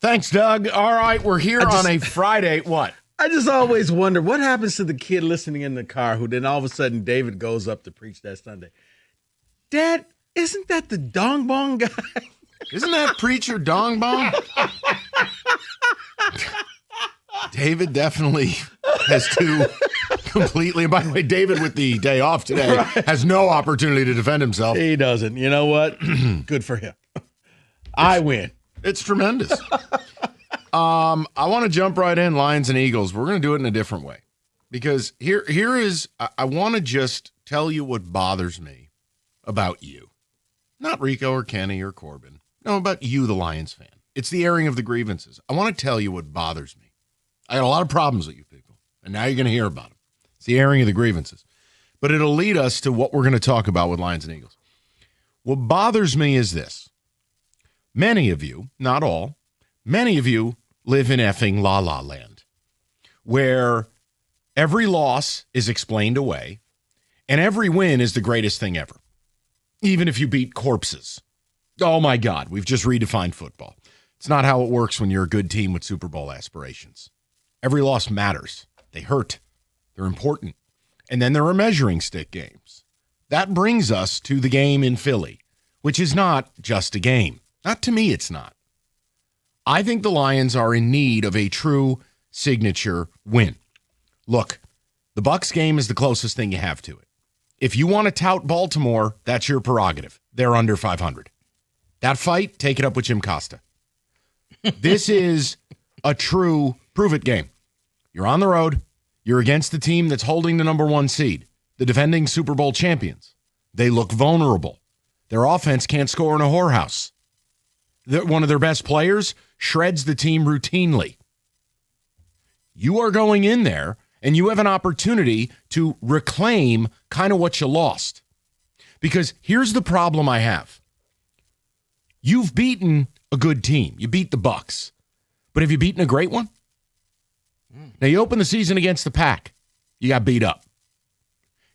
Thanks, Doug. All right, we're here on a Friday. What? I just always wonder what happens to the kid listening in the car who then all of a sudden David goes up to preach that Sunday. Dad, isn't that the Dong Bong guy? Isn't that preacher Dong Bong? David definitely has two completely. And by the way, David with the day off today has no opportunity to defend himself. He doesn't. You know what? Good for him. I win. It's tremendous. I want to jump right in, Lions and Eagles. We're going to do it in a different way. Because here is, I want to just tell you what bothers me about you. Not Rico or Kenny or Corbin. No, about you, the Lions fan. It's the airing of the grievances. I want to tell you what bothers me. I got a lot of problems with you people, and now you're going to hear about them. It's the airing of the grievances. But it'll lead us to what we're going to talk about with Lions and Eagles. What bothers me is this. Many of you, not all, many of you live in effing la-la land, where every loss is explained away, and every win is the greatest thing ever, even if you beat corpses. Oh, my God, we've just redefined football. It's not how it works when you're a good team with Super Bowl aspirations. Every loss matters. They hurt. They're important. And then there are measuring stick games. That brings us to the game in Philly, which is not just a game. Not to me, it's not. I think the Lions are in need of a true signature win. Look, the Bucs game is the closest thing you have to it. If you want to tout Baltimore, that's your prerogative. They're under 500. That fight, take it up with Jim Costa. This is a true prove-it game. You're on the road. You're against the team that's holding the number 1 seed, the defending Super Bowl champions. They look vulnerable. Their offense can't score in a whorehouse. One of their best players shreds the team routinely. You are going in there, and you have an opportunity to reclaim kind of what you lost. Because here's the problem I have. You've beaten a good team. You beat the Bucs. But have you beaten a great one? Now, you opened the season against the Pack. You got beat up.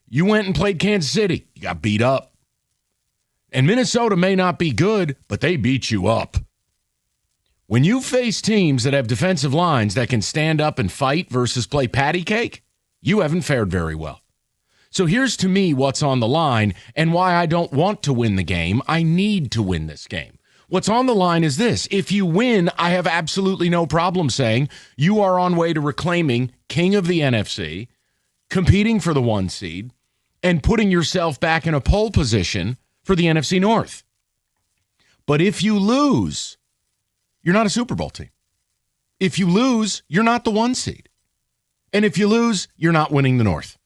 You went and played Kansas City. You got beat up. And Minnesota may not be good, but they beat you up. When you face teams that have defensive lines that can stand up and fight versus play patty cake, you haven't fared very well. So here's to me what's on the line and why I don't want to win the game. I need to win this game. What's on the line is this. If you win, I have absolutely no problem saying you are on way to reclaiming king of the NFC, competing for the 1 seed, and putting yourself back in a pole position for the NFC North. But if you lose, you're not a Super Bowl team. If you lose, you're not the 1 seed. And if you lose, you're not winning the North.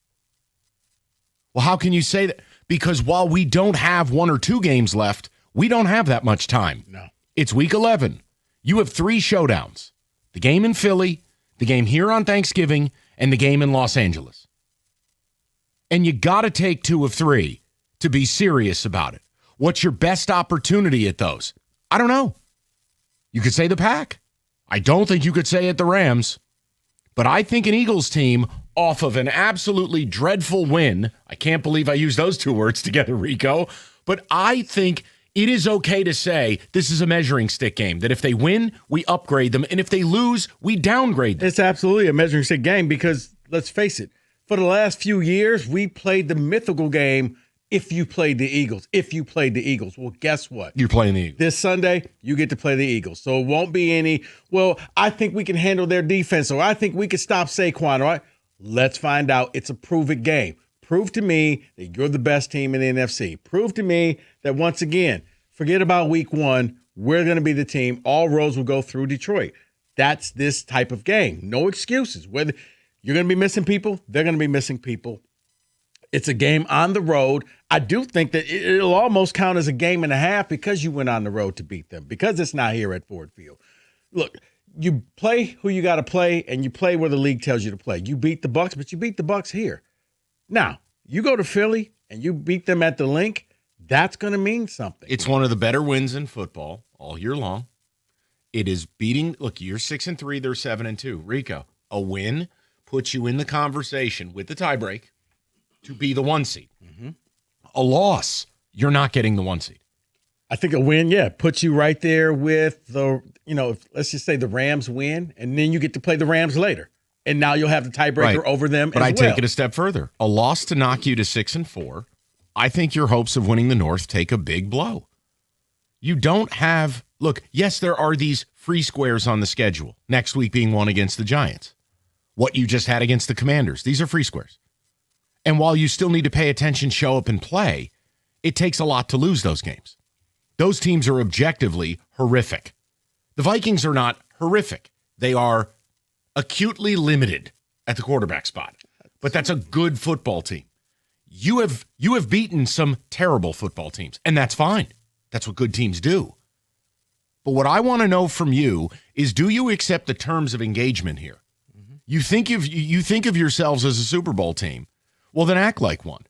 Well, how can you say that? Because while we don't have 1 or 2 games left, we don't have that much time. No. It's week 11. You have 3 showdowns. The game in Philly, the game here on Thanksgiving, and the game in Los Angeles. And you got to take 2 of 3 to be serious about it. What's your best opportunity at those? I don't know. You could say the Pack. I don't think you could say it the Rams. But I think an Eagles team off of an absolutely dreadful win, I can't believe I used those 2 words together, Rico, but I think it is okay to say this is a measuring stick game, that if they win, we upgrade them, and if they lose, we downgrade them. It's absolutely a measuring stick game because, let's face it, for the last few years, we played the mythical game, if you played the Eagles. If you played the Eagles. Well, guess what? You're playing the Eagles. This Sunday, you get to play the Eagles. So it won't be any, well, I think we can handle their defense, or I think we can stop Saquon, all right? Let's find out. It's a prove-it game. Prove to me that you're the best team in the NFC. Prove to me that, once again, forget about week 1. We're going to be the team. All roads will go through Detroit. That's this type of game. No excuses. Whether you're going to be missing people, they're going to be missing people. It's a game on the road. I do think that it'll almost count as a game and a half because you went on the road to beat them, because it's not here at Ford Field. Look, you play who you got to play, and you play where the league tells you to play. You beat the Bucs, but you beat the Bucs here. Now, you go to Philly and you beat them at the Link, that's going to mean something. It's one of the better wins in football all year long. It is beating, look, you're 6-3, they're 7-2. Rico, a win puts you in the conversation with the tiebreak to be the 1 seed. Mm-hmm. A loss, you're not getting the 1 seed. I think a win, puts you right there with let's just say the Rams win, and then you get to play the Rams later. And now you'll have the tiebreaker over them but I take it a step further. A loss to knock you to 6-4, I think your hopes of winning the North take a big blow. You don't have – look, yes, there are these free squares on the schedule, next week being one against the Giants. What you just had against the Commanders. These are free squares. And while you still need to pay attention, show up, and play, it takes a lot to lose those games. Those teams are objectively horrific. The Vikings are not horrific. They are acutely limited at the quarterback spot. But that's a good football team. You have beaten some terrible football teams, and that's fine. That's what good teams do. But what I want to know from you is, do you accept the terms of engagement here? Mm-hmm. You think of yourselves as a Super Bowl team. Well, then act like one.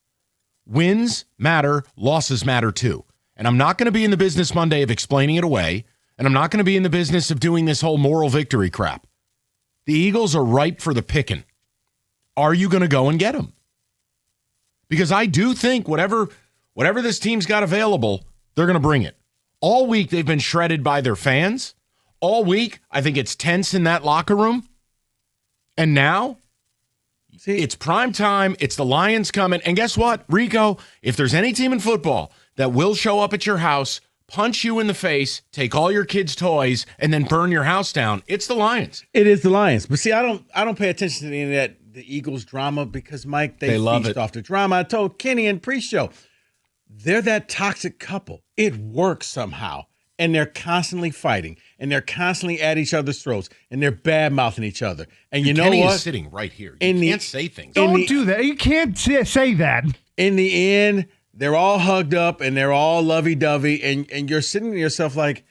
Wins matter, losses matter too. And I'm not going to be in the business Monday of explaining it away, and I'm not going to be in the business of doing this whole moral victory crap. The Eagles are ripe for the picking. Are you going to go and get them? Because I do think whatever this team's got available, they're going to bring it. All week, they've been shredded by their fans. All week, I think it's tense in that locker room. And now, it's prime time. It's the Lions coming. And guess what, Rico? If there's any team in football that will show up at your house, punch you in the face, take all your kids' toys, and then burn your house down, it's the Lions. It is the Lions. But see, I don't pay attention to any of that, the Eagles drama, because, Mike, they love feast it off the drama. I told Kenny in pre-show, they're that toxic couple. It works somehow. And they're constantly fighting. And they're constantly at each other's throats. And they're bad-mouthing each other. And you know Kenny what? Is sitting right here. You can't say things. Don't do that. You can't say that. In the end, they're all hugged up and they're all lovey-dovey. And you're sitting to yourself like,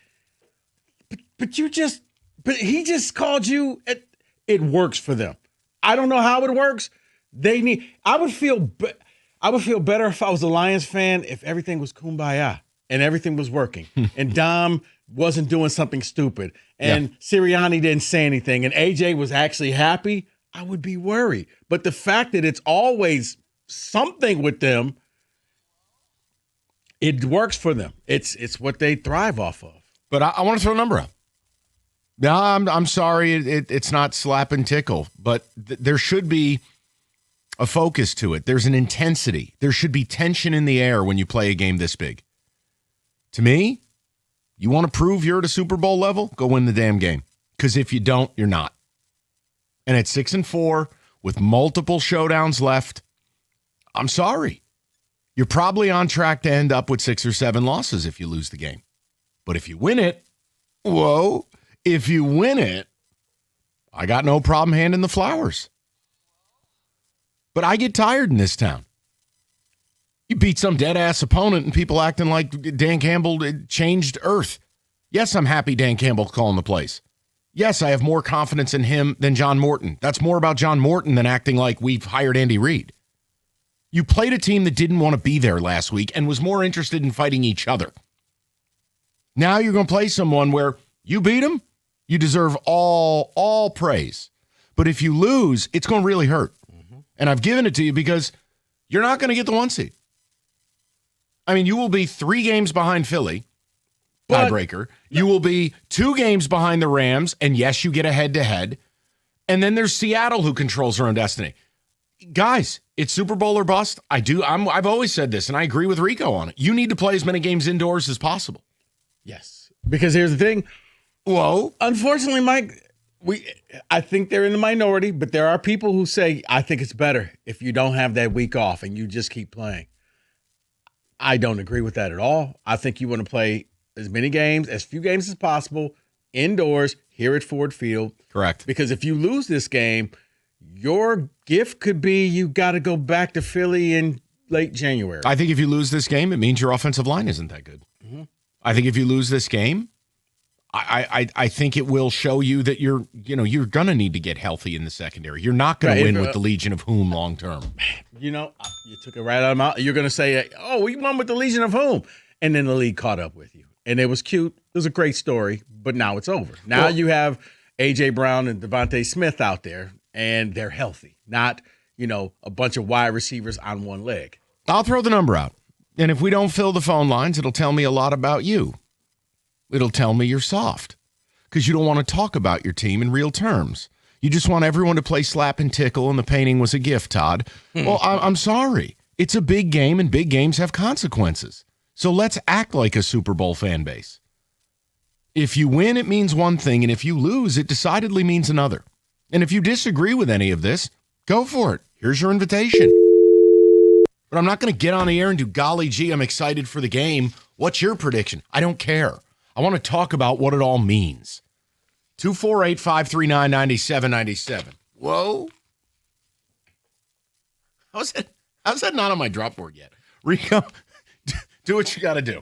but he just called you. It works for them. I don't know how it works. I would feel better if I was a Lions fan if everything was kumbaya and everything was working and Dom wasn't doing something stupid and Sirianni didn't say anything and AJ was actually happy. I would be worried. But the fact that it's always something with them, it works for them. It's what they thrive off of. But I want to throw a number out. No, I'm sorry. It's not slap and tickle, but there should be a focus to it. There's an intensity. There should be tension in the air when you play a game this big. To me, you want to prove you're at a Super Bowl level? Go win the damn game. Because if you don't, you're not. And at 6-4 with multiple showdowns left, I'm sorry. You're probably on track to end up with 6 or 7 losses if you lose the game. But if you win it, if you win it, I got no problem handing the flowers. But I get tired in this town. You beat some dead-ass opponent and people acting like Dan Campbell changed earth. Yes, I'm happy Dan Campbell's calling the plays. Yes, I have more confidence in him than John Morton. That's more about John Morton than acting like we've hired Andy Reid. You played a team that didn't want to be there last week and was more interested in fighting each other. Now you're going to play someone where you beat them, you deserve all praise. But if you lose, it's going to really hurt. Mm-hmm. And I've given it to you because you're not going to get the 1 seed. I mean, you will be 3 games behind Philly, tiebreaker. You will be 2 games behind the Rams, and yes, you get a head-to-head. And then there's Seattle, who controls their own destiny. Guys, it's Super Bowl or bust. I've always said this, and I agree with Rico on it. You need to play as many games indoors as possible. Yes. Because here's the thing. Well, unfortunately, Mike, I think they're in the minority, but there are people who say, I think it's better if you don't have that week off and you just keep playing. I don't agree with that at all. I think you want to play as many games, as few games as possible, indoors, here at Ford Field. Correct. Because if you lose this game, your gift could be you got to go back to Philly in late January. I think if you lose this game, it means your offensive line isn't that good. Mm-hmm. I think if you lose this game, I think it will show you that you're going to need to get healthy in the secondary. You're not going to win with the Legion of Whom long term. You took it right out of my mouth. You're going to say, oh, we won with the Legion of Whom. And then the league caught up with you. And it was cute. It was a great story, but now it's over. Now you have A.J. Brown and Devontae Smith out there, and they're healthy, not, a bunch of wide receivers on one leg. I'll throw the number out. And if we don't fill the phone lines, it'll tell me a lot about you. It'll tell me you're soft because you don't want to talk about your team in real terms. You just want everyone to play slap and tickle, and the painting was a gift, Todd. Well, I'm sorry. It's a big game, and big games have consequences. So let's act like a Super Bowl fan base. If you win, it means one thing, and if you lose, it decidedly means another. And if you disagree with any of this, go for it. Here's your invitation. But I'm not going to get on the air and do, golly gee, I'm excited for the game. What's your prediction? I don't care. I want to talk about what it all means. 248-539-9797. Whoa. How's that not on my drop board yet? Rico, do what you got to do.